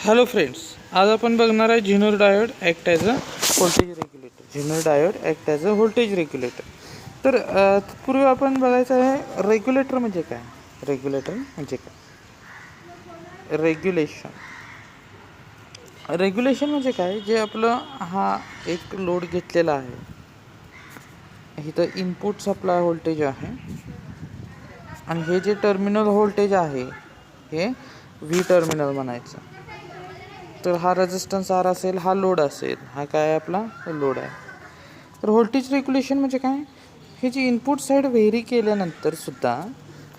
Hello friends, आज आपण बघणार आहे zener diode act as a voltage regulator. Zener diode act as a voltage regulator. तर पूर्वी आपण बघायचं आहे रेग्युलेटर म्हणजे काय. रेग्युलेटर म्हणजे काय? रेग्युलेशन म्हणजे काय, जे आपलं हा एक लोड घेतलेला आहे, इथं इनपुट सप्लाय व्होल्टेज आहे आणि हे जे टर्मिनल व्होल्टेज आहे हे व्ही टर्मिनल म्हणायचं. तर हा रेझिस्टन्स आर असेल, हा लोड असेल, हा काय आपला लोड आहे. तर व्होल्टेज रेग्युलेशन म्हणजे काय, हे जे इनपुट साईड व्हेरी केल्यानंतर सुद्धा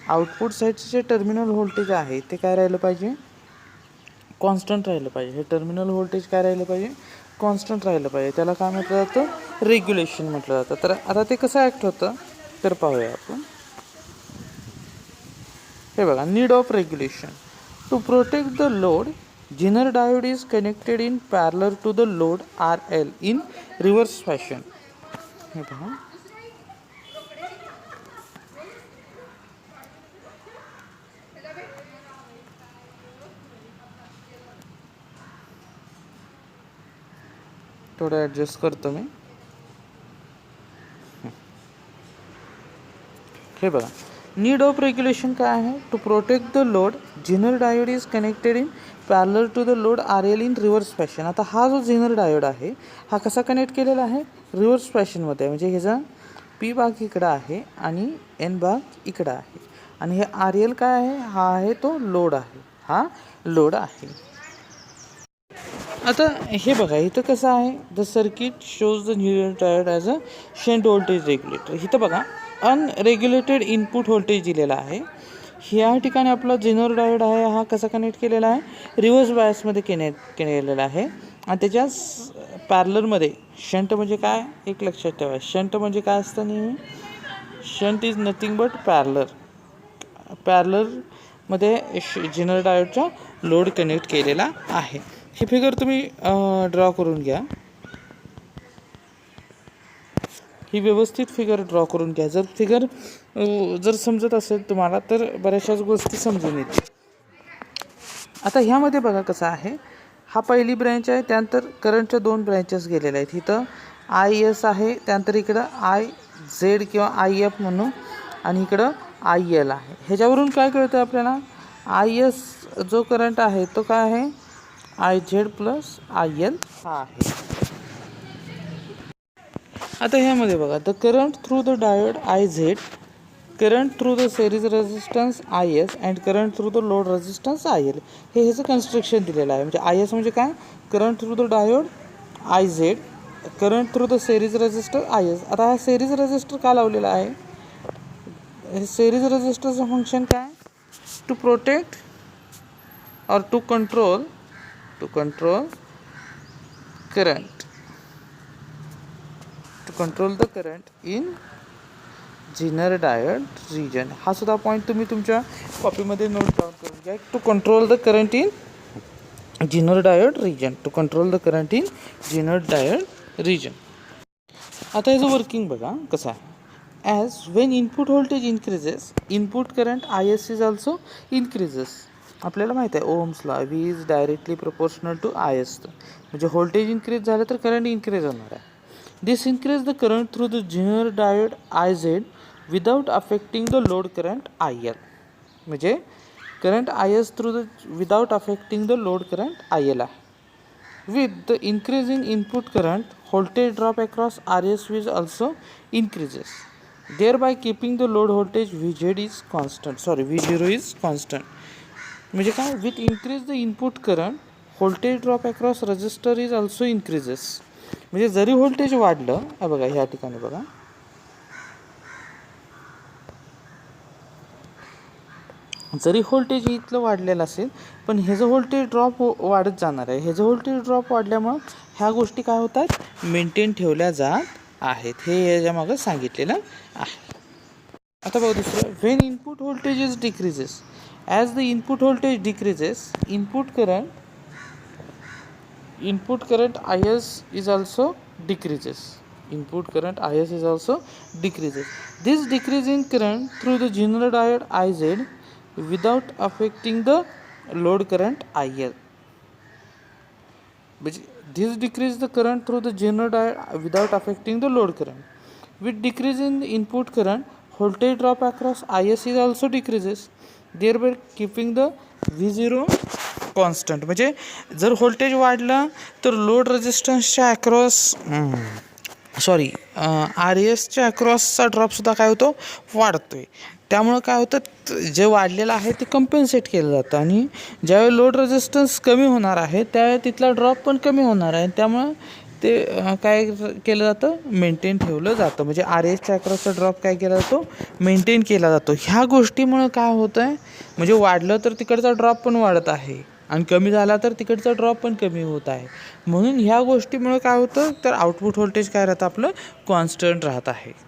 आउटपुट साईडचे जे टर्मिनल व्होल्टेज आहे ते काय राहिलं पाहिजे, कॉन्स्टंट राहिलं पाहिजे. हे टर्मिनल व्होल्टेज काय राहिलं पाहिजे, कॉन्स्टंट राहिलं पाहिजे. त्याला काय म्हटलं जातं, रेग्युलेशन म्हटलं जातं. तर आता ते कसं ॲक्ट होतं तर पाहूया आपण. हे बघा, need of regulation to protect the load. Zener diode is connected in parallel to the load RL in reverse fashion. हे पहा, थोडं ॲडजस्ट करतो मी. हे बघा, नीड ऑफ रेग्युलेशन काय आहे, to protect the load. Zener diode is connected in parallel to the load R L in reverse fashion. आता हा जो झिनर डायोड आहे हा कसा कनेक्ट केलेला आहे, रिव्हर्स फॅशनमध्ये. म्हणजे ह्याचा पी भाग इकडं आहे आणि एन भाग इकडं आहे आणि हे आर एल काय आहे, हा आहे तो लोड आहे, हा लोड आहे. आता हे बघा, इथं कसं आहे, the circuit shows the zener diode as a shunt voltage regulator. इथं बघा, अनरेग्युलेटेड इनपुट व्होल्टेज दिलेला आहे. ह्या ठिकाणी आपला झिनर डायोड आहे हा कसा कनेक्ट केलेला आहे, रिव्हर्स बायसमध्ये केलेला आहे आणि त्याच्या पॅरलरमध्ये. शंट म्हणजे काय, एक लक्षात ठेवा, शंट म्हणजे काय असतं नेहमी, शंट इज नथिंग बट पॅरलरमध्ये झिनर डायोडचा लोड कनेक्ट केलेला आहे. ही फिगर तुम्ही ड्रॉ करून घ्या, ही व्यवस्थित फिगर ड्रॉ करून घ्या. जर फिगर जर समजत असेल तुम्हाला तर बऱ्याचशाच गोष्टी समजून येतील. आता ह्यामध्ये बघा कसं आहे, हा पहिली ब्रँच आहे, त्यानंतर करंटच्या दोन ब्रँचेस गेलेल्या आहेत. इथं आय एस आहे, त्यानंतर इकडं आय झेड किंवा आय एफ म्हणू आणि इकडं आय एल आहे. ह्याच्यावरून काय कळतं आपल्याला, आय एस जो करंट आहे तो काय आहे, I Z plus I L हा आहे. आता ह्यामध्ये बघा, the current through the diode I Z, current through the series resistance I S and current through the load resistance I L. हे ह्याचं कन्स्ट्रक्शन दिलेलं आहे. म्हणजे आय एस म्हणजे काय, current through the diode I Z, current through the series resistor I S. आता हा series resistor का लावलेला आहे, हे सेरीज रेजिस्टरचं फंक्शन काय, to protect or to control current, to control the current in zener diode region. हा सुद्धा पॉईंट तुम्ही तुमच्या कॉपीमध्ये नोट डाऊन करून घ्या. To control the current in zener diode region, to control the current in zener diode region. आता याचं working बघा कसं आहे. As when input voltage increases, input current I S is also increases. आपल्याला माहीत आहे ओम्सला, V is directly proportional to I S. म्हणजे व्होल्टेज इन्क्रीज झालं तर करंट इन्क्रीज होणार आहे. This increase the current through the zener diode I Z without affecting the load current I L. म्हणजे current I S through the without affecting the load current I L आहे. With the increase in input current, voltage drop across RS will also increases, thereby keeping the load voltage VZ is constant. V0 is constant. म्हणजे काय, with increase the input current, voltage drop across resistor is also increases. म्हणजे जरी voltage वाढलं, बघा ह्या ठिकाणी बघा, जरी व्होल्टेज इथलं वाढलेलं असेल पण ह्याचं व्होल्टेज ड्रॉप वाढत जाणार आहे. ह्याचं व्होल्टेज ड्रॉप वाढल्यामुळं ह्या गोष्टी काय होतात, मेंटेन ठेवल्या जात आहेत. हे याच्यामागं सांगितलेलं आहे. आता बघा दुसरं, when input voltage is decreases, as the input voltage decreases, input current I S is also decreases. Input current IS is also decreases. This decrease in current through the Zener diode IZ without affecting the load current IL. This decrease the current through the general diode without affecting the load current. With decrease in the input current, voltage drop across IS is also decreases, thereby keeping the V0 constant. म्हणजे जर voltage वाढलं तर load रेजिस्टन्सच्या across R एसच्या अक्रॉसचा ड्रॉपसुद्धा काय होतो, वाढतो आहे. त्यामुळं काय होतं, जे वाढलेलं आहे ते कंपेन्सेट केलं जातं आणि ज्यावेळी लोड रेजिस्टन्स कमी होणार आहे त्यावेळी तिथला ड्रॉप पण कमी होणार आहे. त्यामुळं ते काय केलं जातं, मेंटेन ठेवलं जातं. म्हणजे आर एसच्या अक्रॉसचा ड्रॉप काय केला जातो, मेंटेन केला जातो. ह्या गोष्टीमुळं काय होतं आहे, म्हणजे वाढलं तर तिकडचा ड्रॉप पण वाढत आहे आणि कमी झाला तर तिकडचा ड्रॉप पण कमी होत आहे. म्हणून ह्या गोष्टीमुळं काय होतं, तर आउटपुट व्होल्टेज काय राहतं, आपलं कॉन्स्टंट राहत आहे.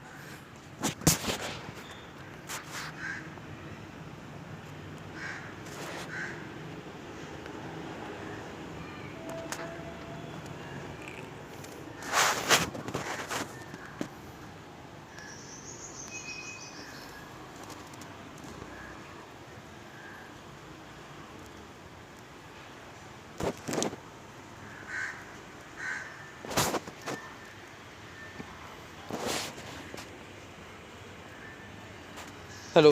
हॅलो,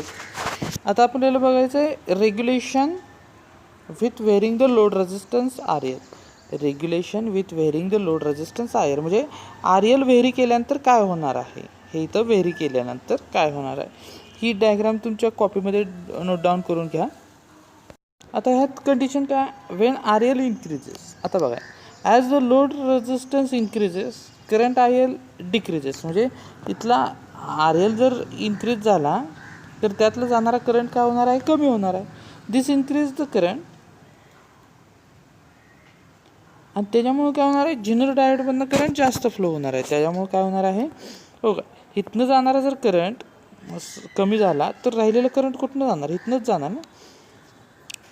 आता आपल्याला बघायचं आहे regulation with varying the load resistance R L. Regulation with varying the load resistance R L म्हणजे आर एल व्हेरी केल्यानंतर काय होणार आहे, हे इथं व्हेरी केल्यानंतर काय होणार आहे. ही डायग्राम तुमच्या कॉपीमध्ये नोट डाऊन करून घ्या. आता ह्यात कंडिशन काय, वेन आर एल इन्क्रीजेस. आता बघा, as the load resistance increases current I L decreases. म्हणजे इथला आर एल जर इन्क्रीज झाला तर त्यातलं जाणारा करंट काय होणार आहे, कमी होणार आहे. दिस इन्क्रीज द करंट आणि त्याच्यामुळे काय होणार आहे, जनरल डायोडमधनं करंट जास्त फ्लो होणार आहे. त्याच्यामुळे काय होणार आहे, हो का, इथनं जाणारा जर करंट कमी झाला तर राहिलेलं करंट कुठनं जाणार, इथनंच जाणार ना,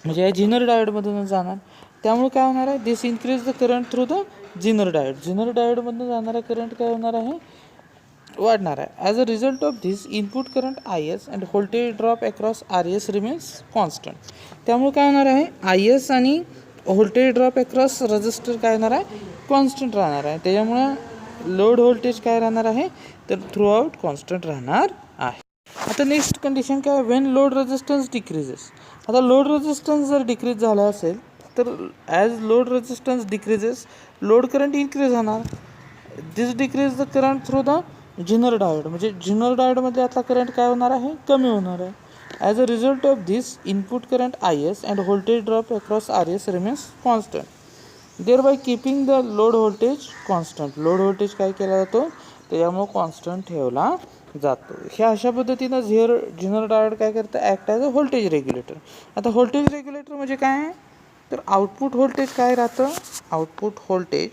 म्हणजे या जनरल डायोडमधूनच जाणार. त्यामुळे काय होणार आहे, this increase the current through the zener diode. Zener डायोडमधून जाणारा करंट काय होणार आहे, वाढणार आहे. As a result of this input current I S and voltage drop across R S remains constant. त्यामुळे काय होणार आहे, आय एस आणि व्होल्टेज ड्रॉप अक्रॉस रजिस्टर काय होणार आहे, कॉन्स्टंट राहणार आहे. त्याच्यामुळं लोड व्होल्टेज काय राहणार आहे, तर थ्रू आउट कॉन्स्टंट राहणार आहे. आता नेक्स्ट कंडिशन काय, वेन लोड रेजिस्टन्स डिक्रीजेस. आता लोड रेजिस्टन्स जर डिक्रीज झाला असेल तर as load resistance decreases load current increase होणार. This decrease the current through the zener diode. म्हणजे जनरल डायोडमध्ये आता करंट काय होणार आहे, कमी होणार आहे. As a result of this input current I S and voltage drop across R S remains constant, thereby keeping the load voltage constant. Load voltage काय केला जातो, त्याच्यामुळे कॉन्स्टंट ठेवला जातो. ह्या अशा पद्धतीनं जनरल डायोड काय करतं, act as a voltage regulator. आता व्होल्टेज रेग्युलेटर म्हणजे काय आहे, तर आउटपुट व्होल्टेज काय राहतं, आउटपुट व्होल्टेज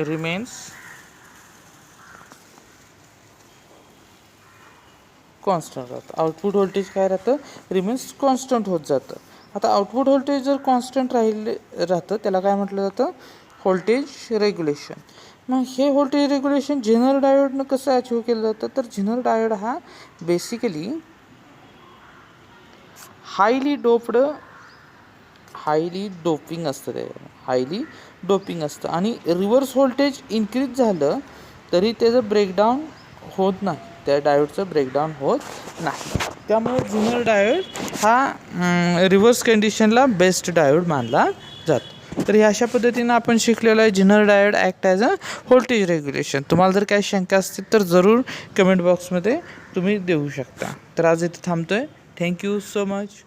रिमेन्स कॉन्स्टंट राहतं. आउटपुट व्होल्टेज काय राहतं, रिमेन्स कॉन्स्टंट होत जातं. आता आउटपुट व्होल्टेज जर कॉन्स्टंट राहतं त्याला काय म्हटलं जातं, व्होल्टेज रेग्युलेशन. मग हे व्होल्टेज रेग्युलेशन जनरल डायोडनं कसं अचीव केलं जातं, तर जनरल डायोड हा बेसिकली हायली डोपिंग असतं, ते हायली डोपिंग असतं आणि रिव्हर्स व्होल्टेज इन्क्रीज झालं तरी त्याचं ब्रेकडाऊन होत नाही, त्या डायोडचं ब्रेकडाऊन होत नाही. त्यामुळे जनरल डायोड हा रिव्हर्स कंडिशनला बेस्ट डायोड मानला जातो. तर ह्या अशा पद्धतीनं आपण शिकलेलं आहे general diode act as a voltage regulation. तुम्हाला जर काही शंका असतील तर जरूर कमेंट बॉक्समध्ये तुम्ही देऊ शकता. तर आज इथे थांबतो आहे. Thank you so much.